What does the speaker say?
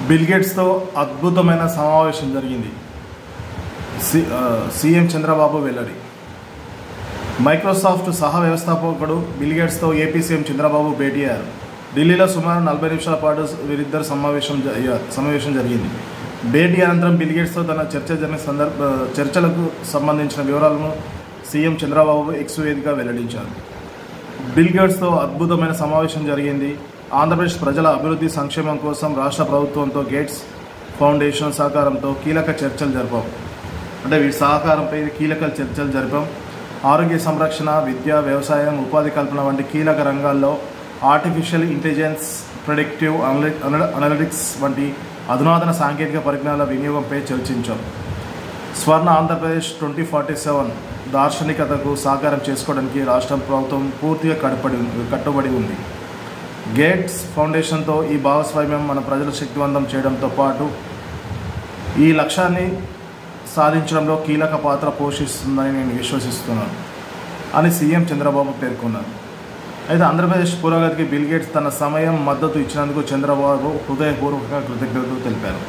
Bill గేట్స్తో అద్భుతమైన సమావేశం జరిగింది. సీఎం చంద్రబాబు వెల్లడి. మైక్రోసాఫ్ట్ సహ వ్యవస్థాపకుడు బిల్ గేట్స్తో ఏపీ సీఎం చంద్రబాబు భేటీ అయ్యారు. ఢిల్లీలో సుమారు 40 నిమిషాల పాటు వీరిద్దరు సమావేశం జరిగింది. భేటీ అనంతరం బిల్ గేట్స్తో తన చర్చలకు సంబంధించిన వివరాలను సీఎం చంద్రబాబు ఎక్స్ వేదికగా వెల్లడించారు. బిల్ గేట్స్తో అద్భుతమైన సమావేశం జరిగింది. ఆంధ్రప్రదేశ్ ప్రజల అభివృద్ధి సంక్షేమం కోసం రాష్ట్ర ప్రభుత్వంతో గేట్స్ ఫౌండేషన్ సహకారంతో కీలక చర్చలు జరిపాం. అంటే వీటి సహకారంపై కీలక చర్చలు జరిపాం. ఆరోగ్య సంరక్షణ, విద్య, వ్యవసాయం, ఉపాధి కల్పన వంటి కీలక రంగాల్లో ఆర్టిఫిషియల్ ఇంటెలిజెన్స్, ప్రెడిక్టివ్ అనలిటిక్స్ వంటి అధునాతన సాంకేతిక పరిజ్ఞానాల వినియోగంపై చర్చించాం. స్వర్ణ ఆంధ్రప్రదేశ్ 2047 దార్శనికతకు సాకారం చేసుకోవడానికి రాష్ట్ర ప్రభుత్వం పూర్తిగా కట్టుబడి ఉంది. గేట్స్ ఫౌండేషన్తో ఈ భాగస్వామ్యం మన ప్రజల శక్తివంతం చేయడంతో పాటు ఈ లక్ష్యాన్ని సాధించడంలో కీలక పాత్ర పోషిస్తుందని నేను విశ్వసిస్తున్నాను అని సీఎం చంద్రబాబు పేర్కొన్నారు. అయితే ఆంధ్రప్రదేశ్ పురోగతికి బిల్ గేట్స్ తన సమయం, మద్దతు ఇచ్చినందుకు చంద్రబాబు హృదయపూర్వక కృతజ్ఞతలు తెలిపారు.